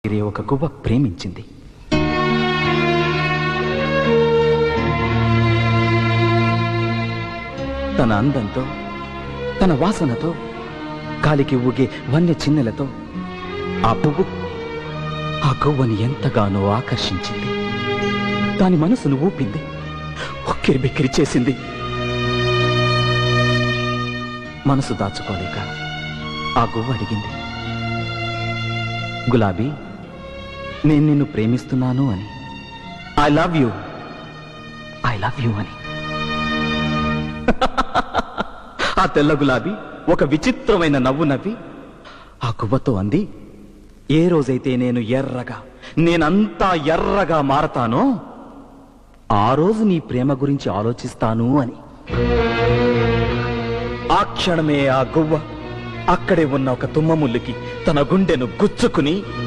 ఒక గువ్వ ప్రేమించింది. తన అందంతో, తన వాసనతో, గాలికి ఊగే వన్య చిన్నెలతో ఆ పువ్వు ఆ గువ్వని ఎంతగానో ఆకర్షించింది. దాని మనసును ఊపింది, ఉక్కిరి బిక్కిరి చేసింది. మనసు దాచుకోలేక ఆ గువ్వ అడిగింది, గులాబీ, నేను నిన్ను ప్రేమిస్తున్నాను అని. ఐ లవ్ యూ అని. ఆ తెల్ల గులాబీ ఒక విచిత్రమైన నవ్వు నవ్వి ఆ గువ్వతో అంది, ఏ రోజైతే నేనంతా ఎర్రగా మారతానో ఆ రోజు నీ ప్రేమ గురించి ఆలోచిస్తాను అని. ఆ క్షణమే ఆ గువ్వ అక్కడే ఉన్న ఒక తుమ్మముల్లుకి తన గుండెను గుచ్చుకుని